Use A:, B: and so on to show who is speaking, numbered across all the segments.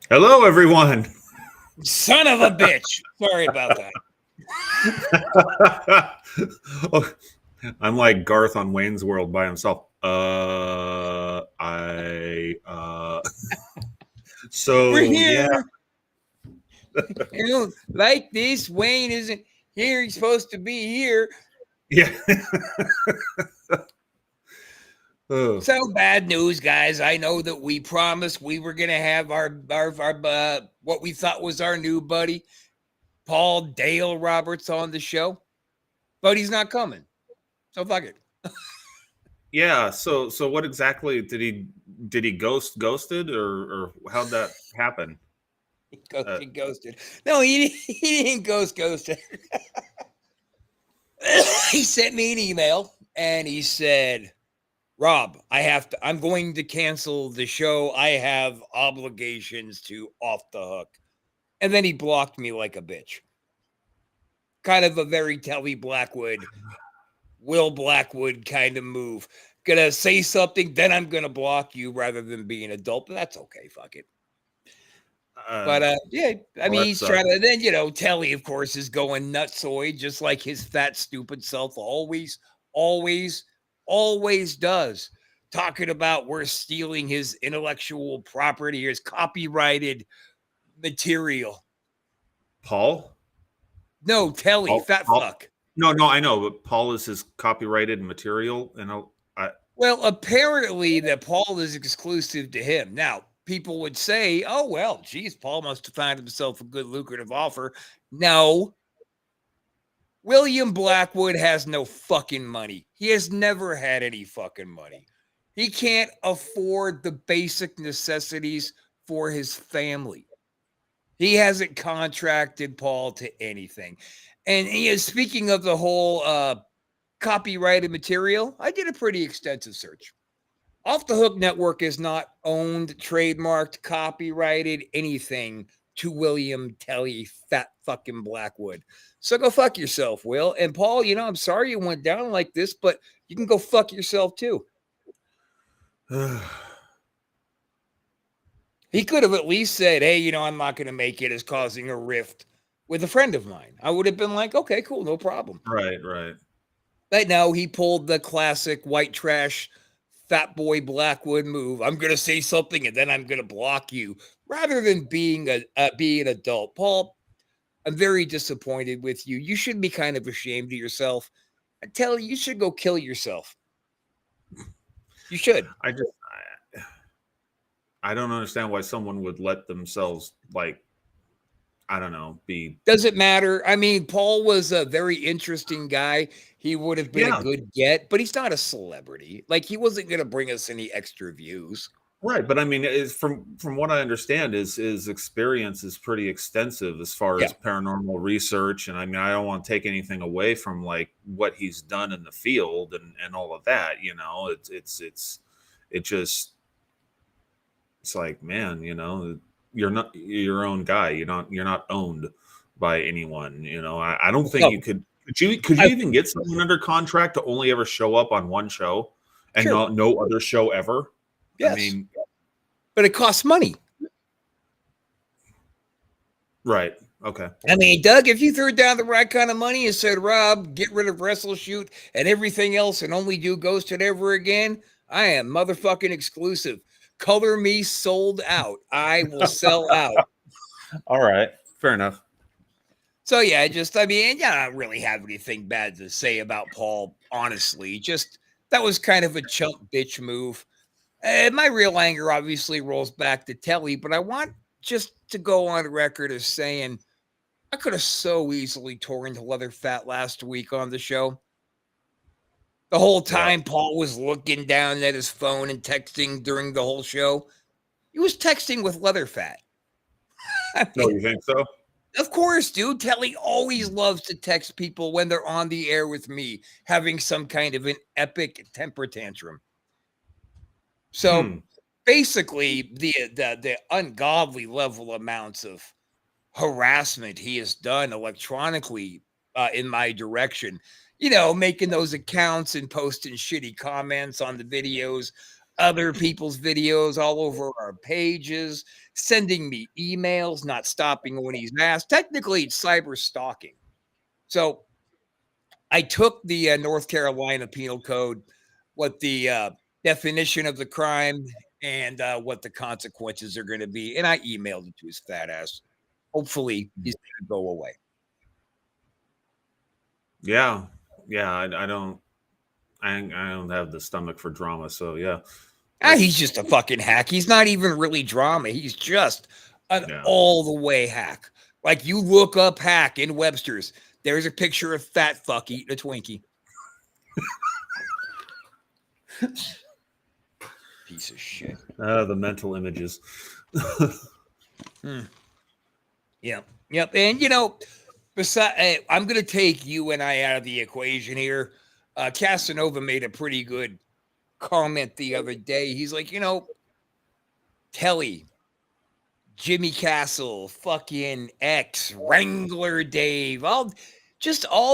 A: Hello, everyone.
B: Son of a bitch. Sorry about that.
A: Oh, I'm like Garth on Wayne's World by himself.
B: We're
A: So yeah,
B: here. Like this. Wayne isn't here. He's supposed to be here.
A: yeah. Oh,
B: So bad news, guys. I know that we promised we were gonna have our what we thought was our new buddy, Paul Dale Roberts, on the show, but he's not coming. So fuck it.
A: yeah. So what exactly did he ghosted or how'd that happen?
B: He
A: Uh,
B: ghosted, ghosted. No, he didn't ghosted. He sent me an email and he said, Rob, I'm going to cancel the show. I have obligations to Off the Hook. And then he blocked me like a bitch. Kind of a very Telly Blackwood, Will Blackwood kind of move. Gonna say something, then I'm gonna block you rather than be an adult, but that's okay. Fuck it.
A: uh,
B: But yeah, I
A: well,
B: mean,
A: that
B: he's
A: sucks.
B: trying to. Then Telly, of course, is going nutsoid, just like his fat, stupid self always, always does. Talking about we're stealing his intellectual property, his copyrighted material.
A: Paul.
B: No, Telly,
A: Paul.
B: fat
A: Paul.
B: fuck.
A: No, I know, but Paul is his copyrighted material, and I
B: Well, apparently that Paul is exclusive to him. Now, people would say, "Oh well, geez, Paul must have found himself a good lucrative offer." No, William Blackwood has no fucking money. He has never had any fucking money. He can't afford the basic necessities for his family. He hasn't contracted Paul to anything. And he is speaking of the whole copyrighted material. I did a pretty extensive search. Off the Hook Network is not owned, trademarked, copyrighted, anything to William Telly Fat fucking Blackwood. So go fuck yourself, Will. And Paul, I'm sorry you went down like this, but you can go fuck yourself too. He could have at least said, hey, I'm not going to make it as causing a rift with a friend of mine. I would have been like, okay, cool, no problem.
A: right.
B: But no, he pulled the classic white trash fat boy Blackwood move. I'm going to say something and then I'm going to block you rather than being an adult. Paul, I'm very disappointed with you. You should be kind of ashamed of yourself. I tell you, you should go kill yourself. You should.
A: I just I don't understand why someone would let themselves like I don't know be
B: Doesn't matter. I mean, Paul was a very interesting guy. He would have been a
A: yeah
B: good get, but he's not a celebrity. Like he wasn't going to bring us any extra views.
A: right. But I mean, is from what I understand, is experience is pretty extensive as far
B: Yeah.
A: as paranormal research, and I mean, I don't want to take anything away from like what he's done in the field and all of that. It just it's like man, you're not your own guy. You're not owned by anyone. I don't think you
B: No,
A: could. Could you
B: I,
A: even get someone under contract to only ever show up on one show and
B: sure.
A: not no other show ever? I
B: Yes.
A: mean,
B: But it costs money.
A: right? Okay.
B: I mean, Doug, if you threw down the right kind of money and said, Rob, get rid of Wrestle Shoot and everything else and only do Ghosted ever again, I am motherfucking exclusive. Color me sold out. I will sell out.
A: All right. Fair enough.
B: So yeah, I mean, yeah, I don't really have anything bad to say about Paul, honestly. Just that was kind of a chump bitch move. My real anger obviously rolls back to Telly, but I want just to go on record as saying I could have so easily torn to leather fat last week on the show. The whole
A: Yeah.
B: time Paul was looking down at his phone and texting during the whole show. He was texting with leather fat. I
A: No,
B: mean,
A: you think so?
B: of course, dude. Telly always loves to text people when they're on the air with me, having some kind of an epic temper tantrum. So
A: Hmm.
B: basically, the ungodly level amounts of harassment he has done electronically in my direction, making those accounts and posting shitty comments on the videos, other people's videos all over our pages, sending me emails, not stopping when he's asked. Technically, it's cyber stalking. So I took the North Carolina Penal Code, what the definition of the crime and what the consequences are going to be, and I emailed it to his fat ass. Hopefully, he's going to go away.
A: Yeah, yeah. I don't have the stomach for drama. So yeah,
B: He's just a fucking hack. He's not even really drama. He's just an all the way hack. Like you look up hack in Webster's, there's a picture of fat fuck eating a Twinkie. Piece of shit.
A: The mental images.
B: Yep. And you know, besides, I'm going to take you and I out of the equation here. Casanova made a pretty good comment the other day. He's like, you know, Telly, Jimmy Castle, fucking X, Wrangler Dave, all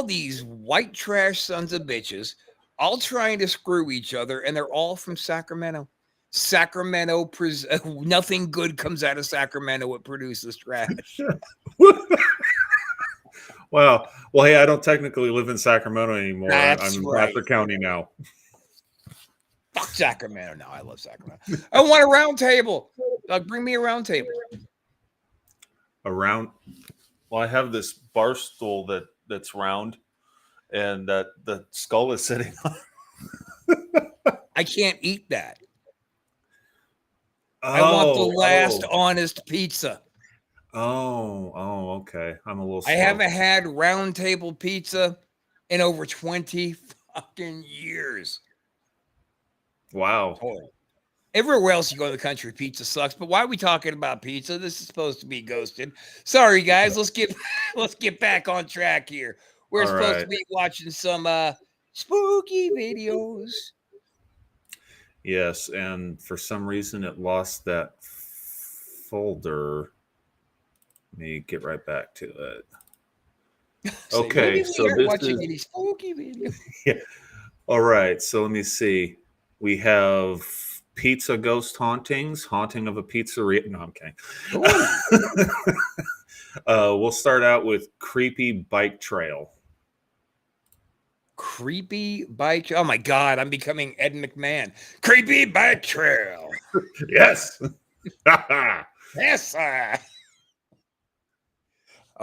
B: these white trash sons of bitches, all trying to screw each other, and they're all from Sacramento. Sacramento, nothing good comes out of Sacramento. It produces trash.
A: Well, hey, I don't technically live in Sacramento anymore.
B: That's
A: I'm in
B: right.
A: Bradford County now.
B: Fuck Sacramento. No, I love Sacramento. I want a round table. Bring me a round table.
A: Well, I have this bar stool that's round, and that the skull is sitting on.
B: I can't eat that. I want the last honest pizza.
A: Okay. I'm a little slow.
B: I haven't had round table pizza in over 20 fucking years.
A: Wow.
B: Everywhere else you go in the country, pizza sucks. But why are we talking about pizza? This is supposed to be ghosted. Sorry, guys. Let's get back on track here. We're supposed to be watching some spooky videos.
A: Yes, and for some reason it lost that folder. Let me get right back to it. Okay, so this
B: watching any spooky videos.
A: Yeah. All right, so let me see. We have pizza ghost hauntings, haunting of a pizzeria. No, I'm kidding. We'll start out with creepy bike trail.
B: Creepy bike. Oh my God, I'm becoming Ed McMahon. Creepy bike trail.
A: Yes.
B: Yes, sir.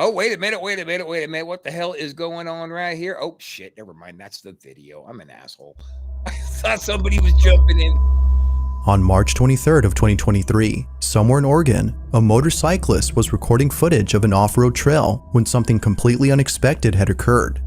B: Oh, wait a minute. What the hell is going on right here? Oh, shit. Never mind. That's the video. I'm an asshole. I thought somebody was jumping in.
C: On March 23rd of 2023, somewhere in Oregon, a motorcyclist was recording footage of an off-road trail when something completely unexpected had occurred.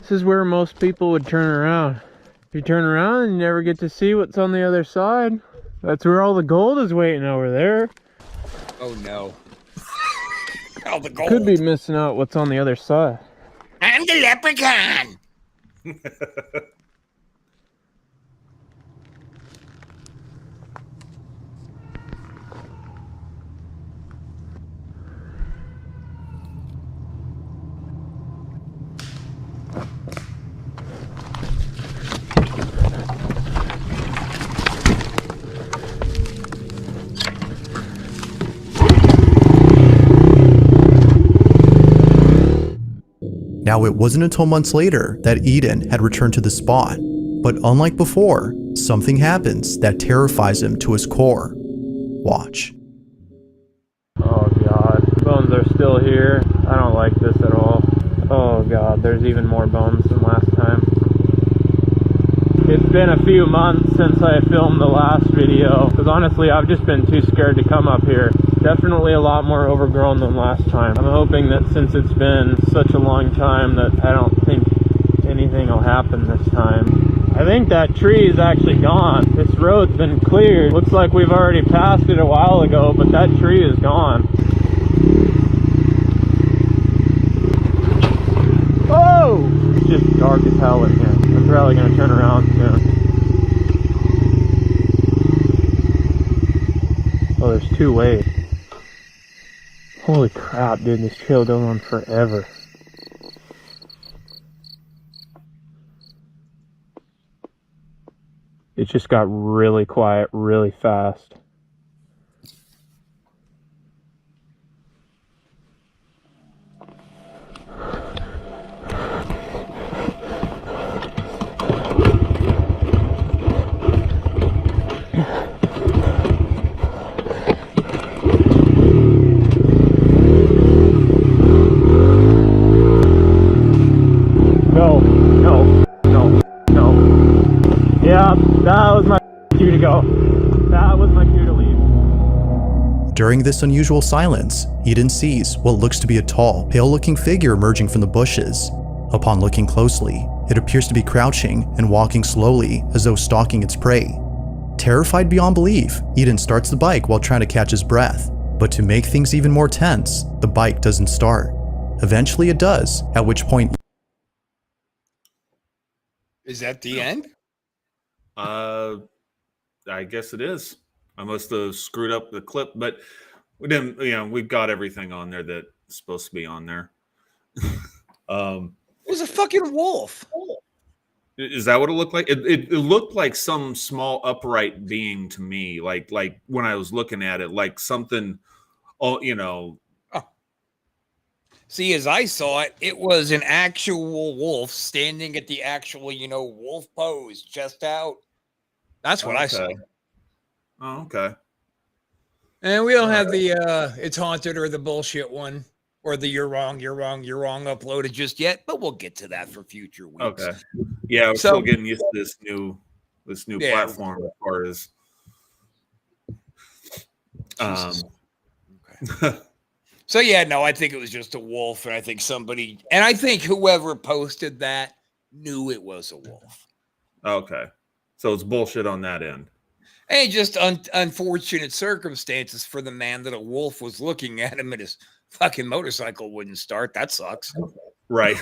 D: This is where most people would turn around. If you turn around, you never get to see what's on the other side. That's where all the gold is waiting over there.
B: Oh no. All the gold.
D: Could be missing out what's on the other side.
B: I'm the leprechaun.
C: Now, it wasn't until months later that Eden had returned to the spot, but unlike before, something happens that terrifies him to his core. Watch.
D: Oh God, bones are still here. I don't like this at all. Oh God, there's even more bones than last time. It's been a few months since I filmed the last video, because honestly I've just been too scared to come up here. Definitely a lot more overgrown than last time. I'm hoping that since it's been such a long time that I don't think anything will happen this time. I think that tree is actually gone. This road's been cleared. Looks like we've already passed it a while ago, but that tree is gone. Oh! It's just dark as hell in here. I'm probably gonna turn around soon. Oh, there's 2 ways. Holy crap, dude, this trail goes on forever. It just got really quiet really fast. No, no, no, no. Yeah, that was my cue to go. That was my cue to leave.
C: During this unusual silence, Eden sees what looks to be a tall, pale-looking figure emerging from the bushes. Upon looking closely, it appears to be crouching and walking slowly as though stalking its prey. Terrified beyond belief, Eden starts the bike while trying to catch his breath. But to make things even more tense, the bike doesn't start. Eventually it does, at which point
B: Is that the end?
A: I guess it is. I must have screwed up the clip, but we didn't. We've got everything on there that's supposed to be on there.
B: It was a fucking wolf.
A: Is that what it looked like? It looked like some small upright being to me, like when I was looking at it, like something. Oh,
B: See, as I saw it, it was an actual wolf standing at the actual, wolf pose, chest out. That's what I saw.
A: Oh, okay.
B: And we don't have the it's haunted or the bullshit one or the you're wrong uploaded just yet, but we'll get to that for future weeks.
A: Okay. Yeah, we're still getting used to this new platform as far as
B: okay. So yeah, no, I think it was just a wolf, and I think whoever posted that knew it was a wolf.
A: Okay. So it's bullshit on that end.
B: And just unfortunate circumstances for the man that a wolf was looking at him and his fucking motorcycle wouldn't start. That sucks.
A: Right.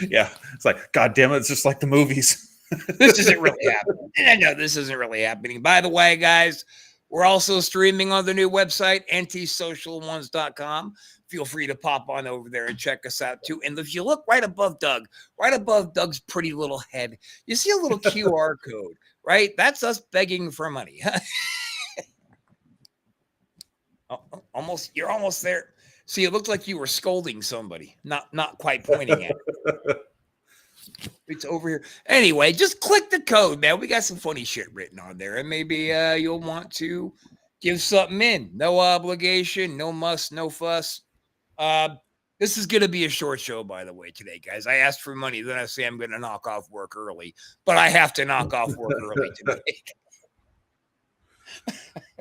A: Yeah. It's like, God damn it, it's just like the movies.
B: This isn't really happening. No, this isn't really happening. By the way, guys, we're also streaming on the new website, antisocialones.com. Feel free to pop on over there and check us out too. And if you look right above Doug's pretty little head, you see a little QR code, right? That's us begging for money. You're almost there. See, it looked like you were scolding somebody, not quite pointing at it. It's over here. Anyway, just click the code, man. We got some funny shit written on there, and maybe you'll want to give something in. No obligation, no muss, no fuss. This is going to be a short show, by the way, today, guys. I asked for money, then I say I'm going to knock off work early, but I have to knock off work early today.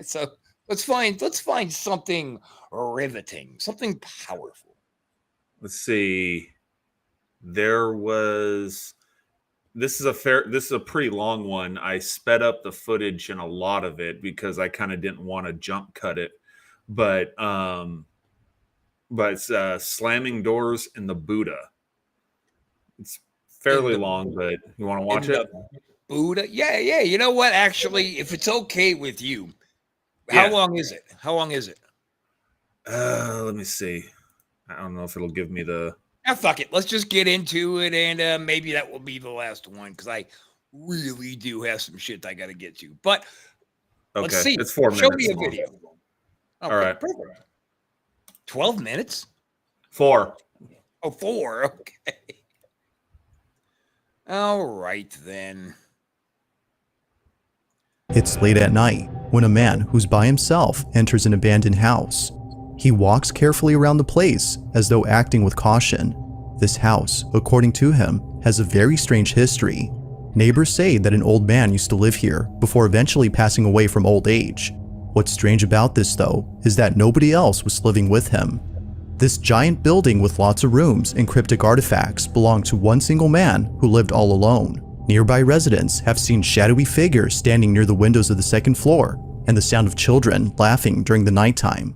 B: So let's find something riveting, something powerful.
A: Let's see. This is a pretty long one. I sped up the footage in a lot of it because I kind of didn't want to jump cut it. But it's slamming doors in the Buddha. It's fairly long, but you want to watch it?
B: Buddha? Yeah. You know what? Actually, if it's okay with you, how long is it?
A: Let me see. I don't know if it'll give me the...
B: Fuck it. Let's just get into it, and maybe that will be the last one because I really do have some shit I got to get to. But let's see.
A: It's 4 minutes.
B: Show me a video. Okay,
A: all right.
B: Perfect. 12 minutes?
A: 4.
B: Oh, 4. Okay. All right, then.
C: It's late at night when a man who's by himself enters an abandoned house. He walks carefully around the place as though acting with caution. This house, according to him, has a very strange history. Neighbors say that an old man used to live here before eventually passing away from old age. What's strange about this, though, is that nobody else was living with him. This giant building with lots of rooms and cryptic artifacts belonged to one single man who lived all alone. Nearby residents have seen shadowy figures standing near the windows of the second floor and the sound of children laughing during the nighttime.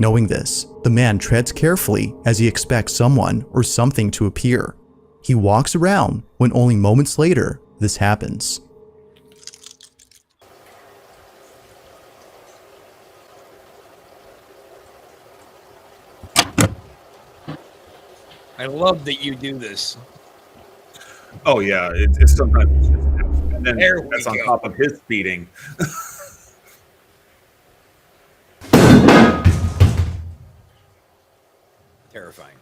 C: Knowing this, the man treads carefully as he expects someone or something to appear. He walks around when only moments later this happens.
B: I love that you do this.
A: Oh yeah, it's sometimes it's just, and then
B: There we
A: that's on
B: go.
A: top of his speeding.
B: Terrifying.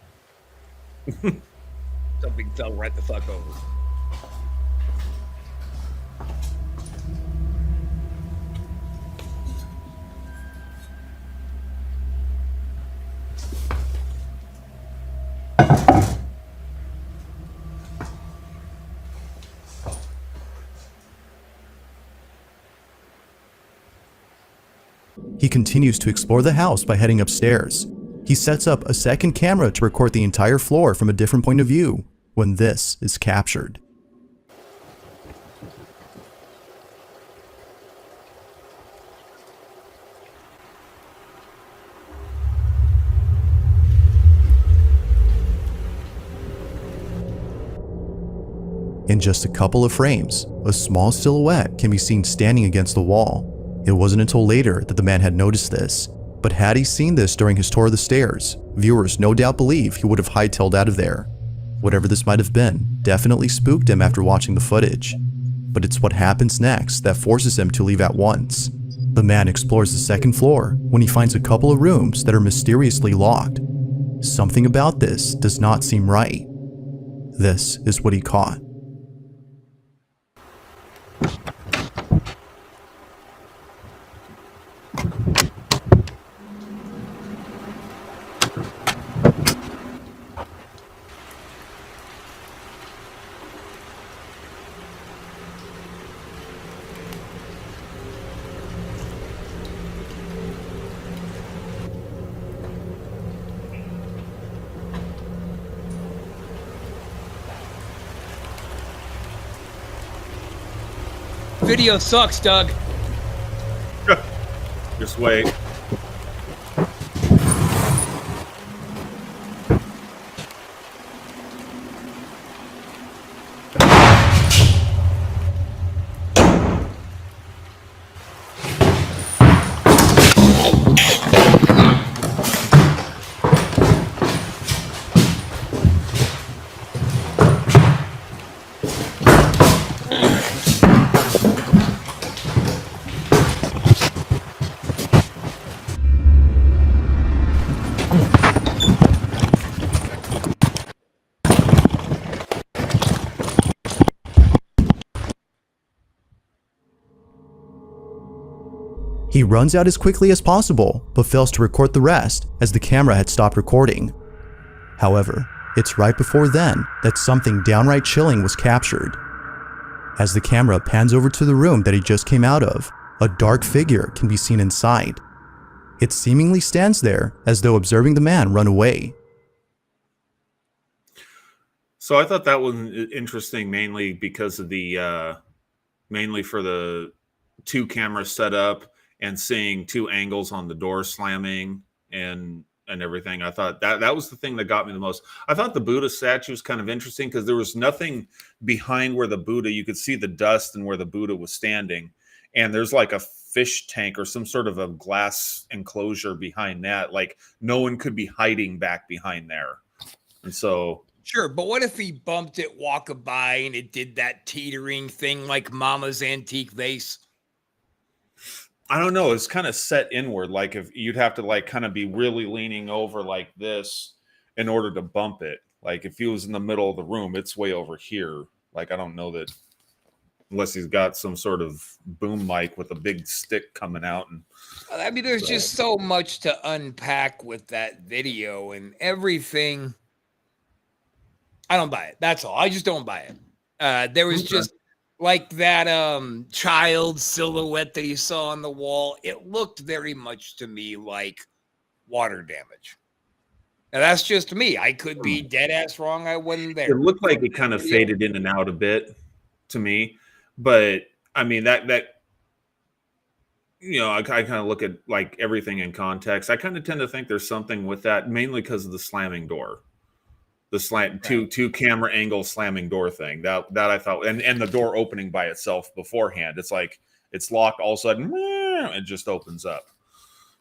B: Something fell right the fuck over.
C: He continues to explore the house by heading upstairs. He sets up a second camera to record the entire floor from a different point of view when this is captured. In just a couple of frames, a small silhouette can be seen standing against the wall. It wasn't until later that the man had noticed this, but had he seen this during his tour of the stairs, viewers no doubt believe he would have hightailed out of there. Whatever this might have been definitely spooked him after watching the footage. But it's what happens next that forces him to leave at once. The man explores the second floor when he finds a couple of rooms that are mysteriously locked. Something about this does not seem right. This is what he caught.
B: Video sucks, Doug.
A: Just wait.
C: He runs out as quickly as possible, but fails to record the rest as the camera had stopped recording. However, it's right before then that something downright chilling was captured. As the camera pans over to the room that he just came out of, a dark figure can be seen inside. It seemingly stands there as though observing the man run away.
A: So I thought that was interesting, mainly because of the mainly for the two cameras set up and seeing two angles on the door slamming and everything. I thought that was the thing that got me the most. I thought the Buddha statue was kind of interesting because there was nothing behind where the Buddha, you could see the dust and where the Buddha was standing. And there's like a fish tank or some sort of a glass enclosure behind that. Like no one could be hiding back behind there. And so
B: Sure, but what if he bumped it walkabout and it did that teetering thing like Mama's antique vase?
A: I don't know. It's kind of set inward. Like if you'd have to like kind of be really leaning over like this in order to bump it. Like if he was in the middle of the room, it's way over here. Like I don't know that unless he's got some sort of boom mic with a big stick coming out. And
B: I mean, there's just so much to unpack with that video and everything. I don't buy it. That's all. I just don't buy it. There was just like that child silhouette that you saw on the wall. It looked very much to me like water damage. Now that's just me. I could be dead ass wrong. I wasn't there.
A: It looked like it kind of faded in and out a bit to me, but I mean that you know, I kind of look at like everything in context. I kind of tend to think there's something with that, mainly because of the slamming door. The slant two camera angle slamming door thing. That I thought, and the door opening by itself beforehand. It's like it's locked, all of a sudden it just opens up.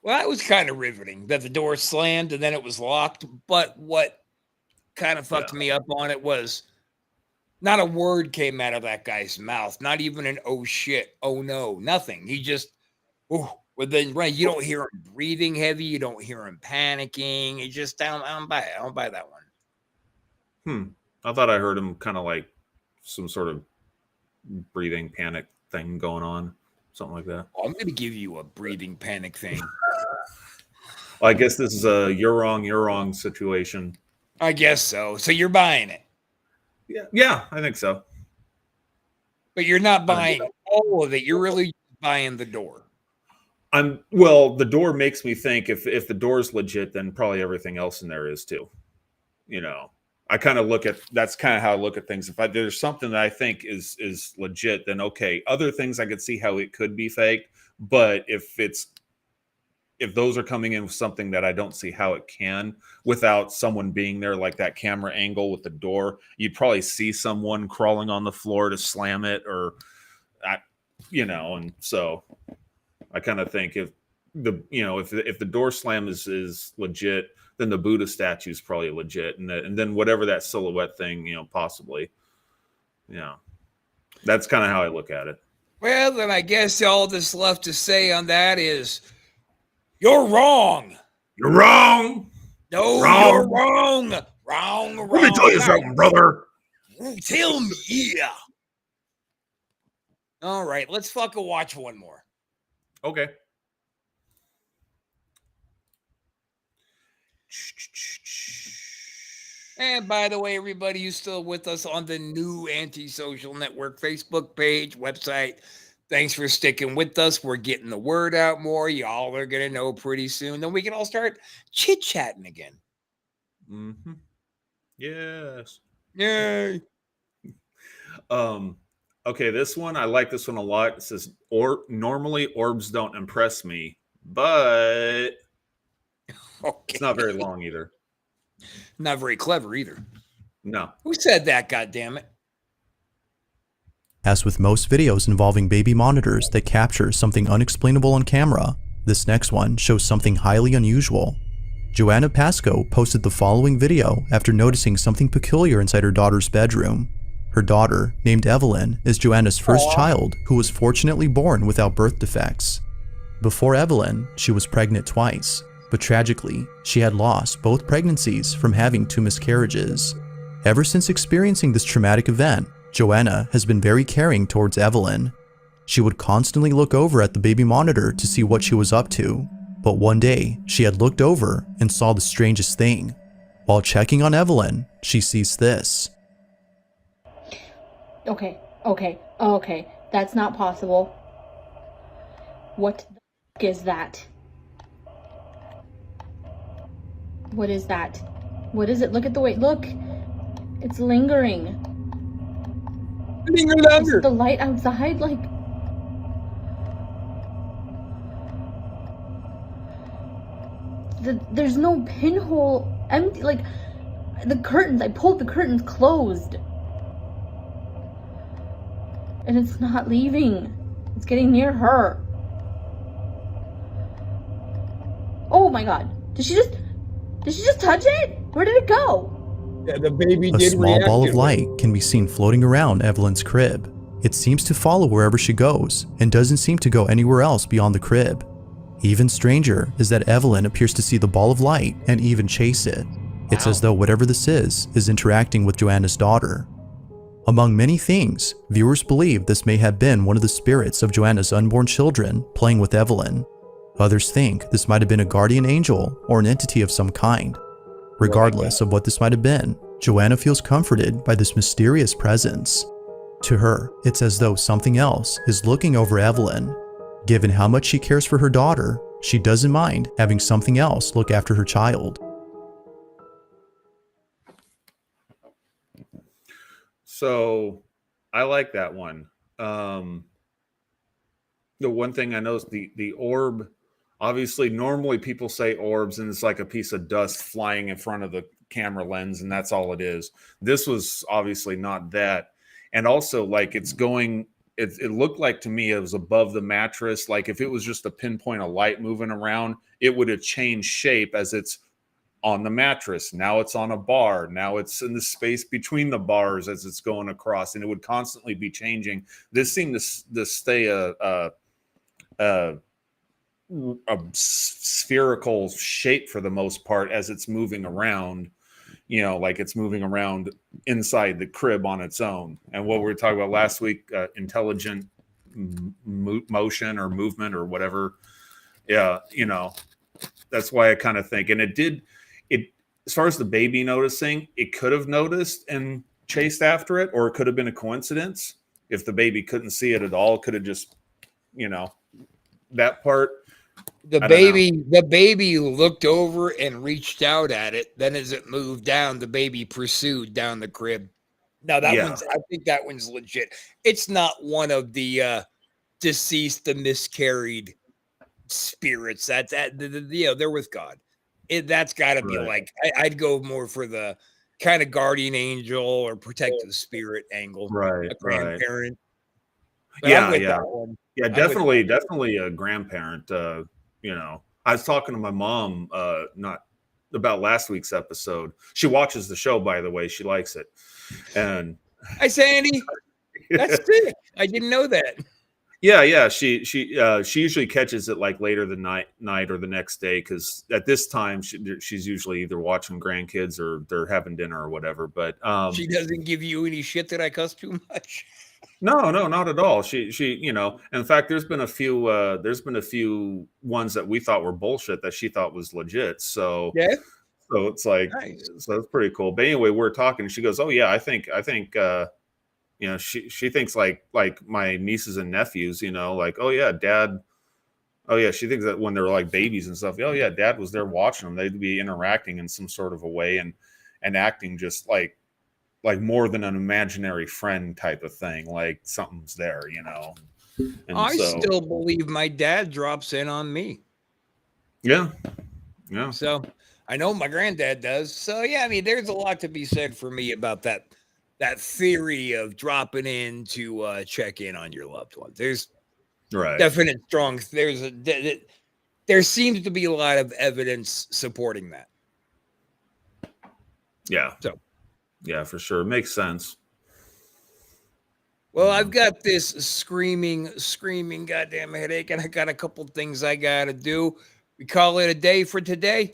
B: Well, that was kind of riveting that the door slammed and then it was locked. But what kind of fucked me up on it was not a word came out of that guy's mouth. Not even an oh shit, oh no, nothing. He just, oh, well then right. You don't hear him breathing heavy. You don't hear him panicking. He just I don't buy it. I don't buy that one.
A: I thought I heard him kind of like some sort of breathing panic thing going on, something like that.
B: Well, I'm going to give you a breathing panic thing.
A: Well, I guess this is a you're wrong situation.
B: I guess so. So you're buying it.
A: Yeah, I think so.
B: But you're not buying all of it. You're really buying the door.
A: Well, the door makes me think if the door's legit, then probably everything else in there is too. You know. I kind of that's kind of how I look at things. If there's something that I think is legit, then okay. Other things I could see how it could be fake, but if those are coming in with something that I don't see how it can without someone being there, like that camera angle with the door, you'd probably see someone crawling on the floor to slam it, and so I kind of think if the door slam is legit, then the Buddha statue is probably legit, and then whatever that silhouette thing, possibly, that's kind of how I look at it.
B: Well, then I guess all that's left to say on that is, you're wrong.
A: You're wrong.
B: No,
A: wrong.
B: You're wrong. Wrong.
A: Let me tell you something, brother.
B: Tell me, yeah. All right, let's fucking watch one more.
A: Okay.
B: And by the way, everybody who's still with us on the new Antisocial Network Facebook page, website, thanks for sticking with us. We're getting the word out more. Y'all are going to know pretty soon. Then we can all start chit-chatting again.
A: Mm-hmm. Yes.
B: Yay.
A: Okay, this one, I like this one a lot. It says, normally orbs don't impress me, but it's not very long either.
B: Not very clever either.
A: No.
B: Who said that, goddammit?
C: As with most videos involving baby monitors that capture something unexplainable on camera, this next one shows something highly unusual. Joanna Pascoe posted the following video after noticing something peculiar inside her daughter's bedroom. Her daughter, named Evelyn, is Joanna's first child who was fortunately born without birth defects. Before Evelyn, she was pregnant twice, but tragically, she had lost both pregnancies from having 2 miscarriages. Ever since experiencing this traumatic event, Joanna has been very caring towards Evelyn. She would constantly look over at the baby monitor to see what she was up to, but one day, she had looked over and saw the strangest thing. While checking on Evelyn, she sees this.
E: Okay, that's not possible. What the f*** is that? What is that? What is it? Look at the way, look! It's lingering. Is it the light outside? Like... There's no pinhole, empty, like, the curtains, I pulled the curtains closed. And it's not leaving. It's getting near her. Oh my god. Did she just touch it? Where did it go?
B: Yeah, the baby
C: A small ball of light can be seen floating around Evelyn's crib. It seems to follow wherever she goes and doesn't seem to go anywhere else beyond the crib. Even stranger is that Evelyn appears to see the ball of light and even chase it. It's as though whatever this is interacting with Joanna's daughter. Among many things, viewers believe this may have been one of the spirits of Joanna's unborn children playing with Evelyn. Others think this might have been a guardian angel or an entity of some kind. Regardless of what this might have been, Joanna feels comforted by this mysterious presence. To her, it's as though something else is looking over Evelyn. Given how much she cares for her daughter, she doesn't mind having something else look after her child.
A: So I like that one. The one thing I know is the orb. Obviously, normally people say orbs and it's like a piece of dust flying in front of the camera lens, and that's all it is. This was obviously not that. And also, like, it's going, it looked like to me it was above the mattress. Like if it was just a pinpoint of light moving around, it would have changed shape as it's on the mattress. Now it's on a bar. Now it's in the space between the bars as it's going across, and it would constantly be changing. This seemed to stay a spherical shape for the most part as it's moving around, like it's moving around inside the crib on its own. And what we were talking about last week, intelligent motion or movement or whatever. Yeah. That's why I kind of think, and it, as far as the baby noticing, it could have noticed and chased after it, or it could have been a coincidence. If the baby couldn't see it at all, could have just, that part.
B: The baby looked over and reached out at it. Then as it moved down, the baby pursued down the crib. Now I think that one's legit. It's not one of the deceased, the miscarried spirits. They're with God. That's got to be like, I'd go more for the kind of guardian angel or protective spirit angle.
A: Right.
B: A grandparent.
A: But yeah. Yeah, definitely a grandparent. I was talking to my mom not about last week's episode. She watches the show, by the way. She likes it. And
B: hi, Sandy. That's sick. I didn't know that.
A: Yeah. She usually catches it like later the night or the next day, because at this time she's usually either watching grandkids or they're having dinner or whatever. But
B: she doesn't give you any shit that I cuss too much.
A: No, not at all. She, in fact, there's been a few ones that we thought were bullshit that she thought was legit. So
B: yeah,
A: so it's like, nice. So it's pretty cool. But anyway, we're talking. She goes, "Oh yeah, I think, she thinks like my nieces and nephews, like, oh yeah, dad. Oh yeah, she thinks that when they're like babies and stuff. Oh yeah, dad was there watching them. They'd be interacting in some sort of a way and acting just like more than an imaginary friend type of thing, like something's there, And
B: I still believe my dad drops in on me.
A: Yeah.
B: So I know my granddad does. So yeah, I mean, there's a lot to be said for me about that theory of dropping in to check in on your loved one. There's definite strong. There seems to be a lot of evidence supporting that.
A: Yeah.
B: So.
A: Yeah, for sure. Makes sense.
B: Well, I've got this screaming goddamn headache, and I got a couple things I got to do. We call it a day for today?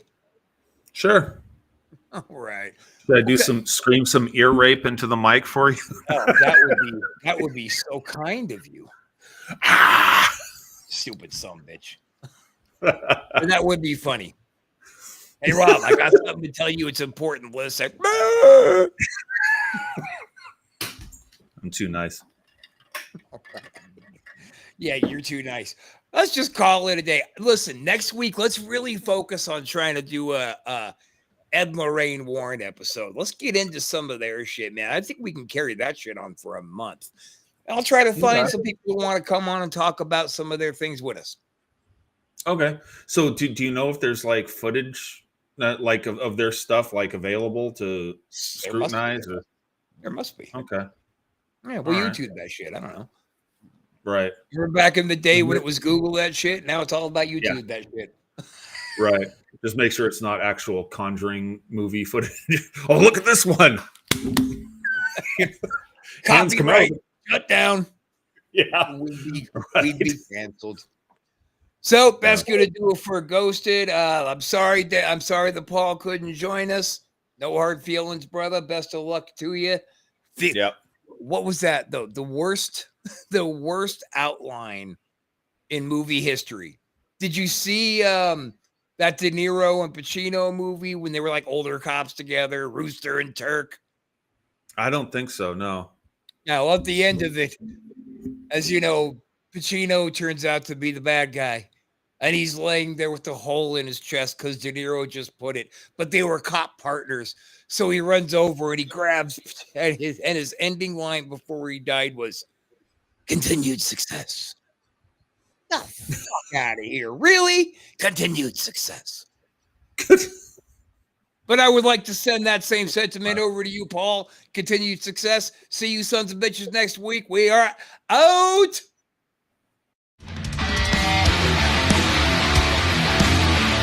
A: Sure.
B: All right.
A: Should I do scream some ear rape into the mic for you?
B: Oh, that would be so kind of you. Stupid son of a bitch. And that would be funny. Hey, Rob, I got something to tell you. It's important. Listen.
A: I'm too nice.
B: Yeah, you're too nice. Let's just call it a day. Listen, next week, let's really focus on trying to do a Ed Lorraine Warren episode. Let's get into some of their shit, man. I think we can carry that shit on for a month. I'll try to find some people who want to come on and talk about some of their things with us.
A: Okay. So do you know if there's like footage like of their stuff like available to scrutinize?
B: There must be.
A: Okay.
B: Yeah, well, YouTube that shit. I don't know.
A: Right.
B: Remember back in the day when it was Google that shit? Now it's all about YouTube that shit.
A: Right. Just make sure it's not actual Conjuring movie footage. Oh, look at this one.
B: Copyright. Shut down.
A: Yeah.
B: We'd be canceled. So that's going to do it for Ghosted. I'm sorry that Paul couldn't join us. No hard feelings, brother. Best of luck to you.
A: Yep.
B: What was that though? The worst outline in movie history. Did you see that De Niro and Pacino movie when they were like older cops together, Rooster and Turk?
A: I don't think so. No.
B: Now at the end of it, as you know, Pacino turns out to be the bad guy. And he's laying there with the hole in his chest because De Niro just put it. But they were cop partners. So he runs over and he grabs, and his ending line before he died was, "Continued success." The fuck out of here. Really? Continued success. But But I would like to send that same sentiment over to you, Paul. Continued success. See you sons of bitches next week. We are out.